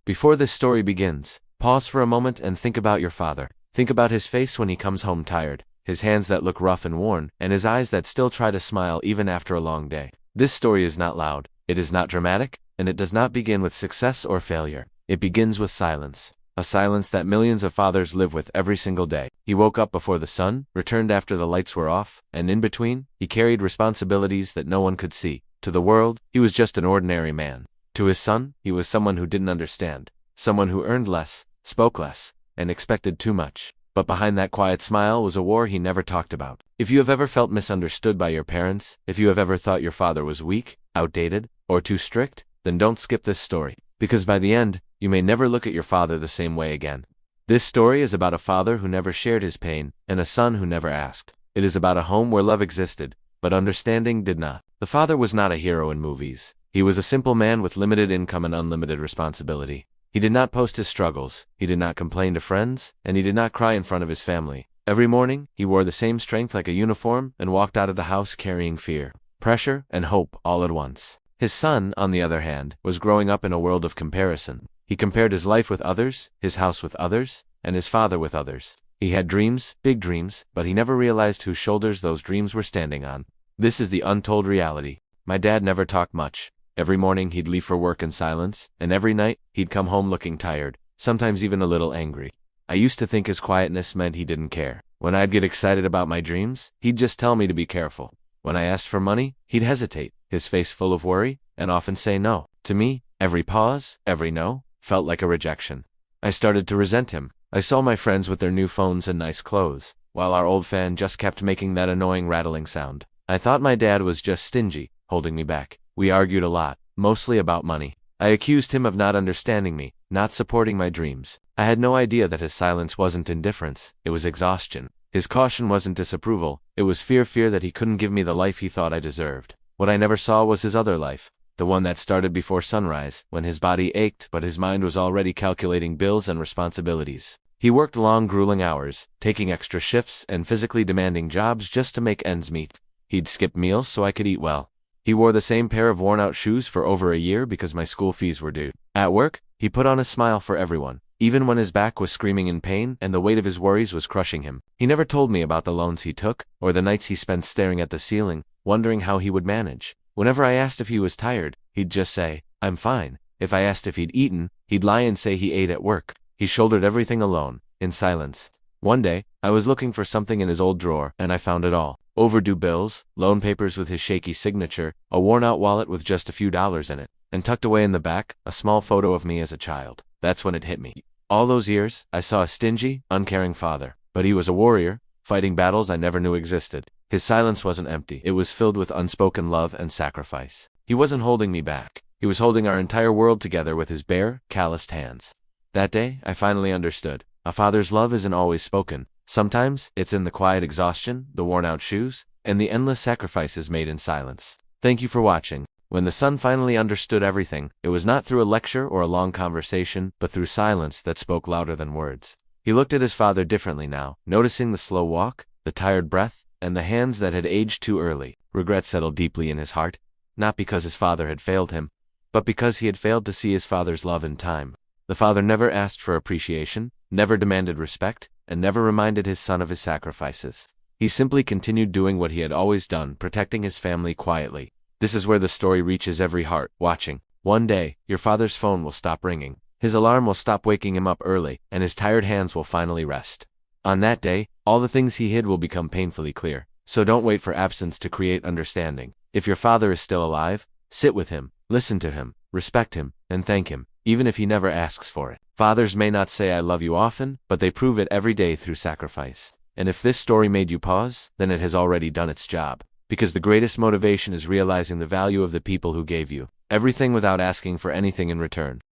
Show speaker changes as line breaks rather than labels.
Before this story begins, pause for a moment and think about your father. Think about his face when he comes home tired, his hands that look rough and worn, and his eyes that still try to smile even after a long day. This story is not loud, it is not dramatic, and it does not begin with success or failure. It begins with silence. A silence that millions of fathers live with every single day. He woke up before the sun, returned after the lights were off, and in between, he carried responsibilities that no one could see. To the world, he was just an ordinary man. To his son, he was someone who didn't understand, someone who earned less, spoke less, and expected too much. But behind that quiet smile was a war he never talked about. If you have ever felt misunderstood by your parents, if you have ever thought your father was weak, outdated, or too strict, then don't skip this story. Because by the end, you may never look at your father the same way again. This story is about a father who never shared his pain, and a son who never asked. It is about a home where love existed, but understanding did not. The father was not a hero in movies. He was a simple man with limited income and unlimited responsibility. He did not post his struggles, he did not complain to friends, and he did not cry in front of his family. Every morning, he wore the same strength like a uniform and walked out of the house carrying fear, pressure, and hope all at once. His son, on the other hand, was growing up in a world of comparison. He compared his life with others, his house with others, and his father with others. He had dreams, big dreams, but he never realized whose shoulders those dreams were standing on. This is the untold reality. My dad never talked much. Every morning he'd leave for work in silence, and every night he'd come home looking tired, sometimes even a little angry. I used to think his quietness meant he didn't care. When I'd get excited about my dreams, he'd just tell me to be careful. When I asked for money, he'd hesitate, his face full of worry, and often say no. To me, every pause, every no, felt like a rejection. I started to resent him. I saw my friends with their new phones and nice clothes, while our old fan just kept making that annoying rattling sound. I thought my dad was just stingy, holding me back. We argued a lot, mostly about money. I accused him of not understanding me, not supporting my dreams. I had no idea that his silence wasn't indifference, it was exhaustion. His caution wasn't disapproval, it was fear that he couldn't give me the life he thought I deserved. What I never saw was his other life, the one that started before sunrise, when his body ached but his mind was already calculating bills and responsibilities. He worked long, grueling hours, taking extra shifts and physically demanding jobs just to make ends meet. He'd skip meals so I could eat well. He wore the same pair of worn-out shoes for over a year because my school fees were due. At work, he put on a smile for everyone, even when his back was screaming in pain and the weight of his worries was crushing him. He never told me about the loans he took, or the nights he spent staring at the ceiling, wondering how he would manage. Whenever I asked if he was tired, he'd just say, "I'm fine." If I asked if he'd eaten, he'd lie and say he ate at work. He shouldered everything alone, in silence. One day, I was looking for something in his old drawer, and I found it all. Overdue bills, loan papers with his shaky signature, a worn-out wallet with just a few dollars in it, and tucked away in the back, a small photo of me as a child. That's when it hit me. All those years, I saw a stingy, uncaring father. But he was a warrior, fighting battles I never knew existed. His silence wasn't empty. It was filled with unspoken love and sacrifice. He wasn't holding me back. He was holding our entire world together with his bare, calloused hands. That day, I finally understood. A father's love isn't always spoken. Sometimes, it's in the quiet exhaustion, the worn-out shoes, and the endless sacrifices made in silence. Thank you for watching. When the son finally understood everything, it was not through a lecture or a long conversation, but through silence that spoke louder than words. He looked at his father differently now, noticing the slow walk, the tired breath, and the hands that had aged too early. Regret settled deeply in his heart, not because his father had failed him, but because he had failed to see his father's love in time. The father never asked for appreciation, never demanded respect, and never reminded his son of his sacrifices. He simply continued doing what he had always done, protecting his family quietly. This is where the story reaches every heart watching. One day, your father's phone will stop ringing. His alarm will stop waking him up early, and his tired hands will finally rest. On that day, all the things he hid will become painfully clear. So don't wait for absence to create understanding. If your father is still alive, sit with him, listen to him, respect him, and thank him, even if he never asks for it. Fathers may not say "I love you" often, but they prove it every day through sacrifice. And if this story made you pause, then it has already done its job. Because the greatest motivation is realizing the value of the people who gave you everything without asking for anything in return.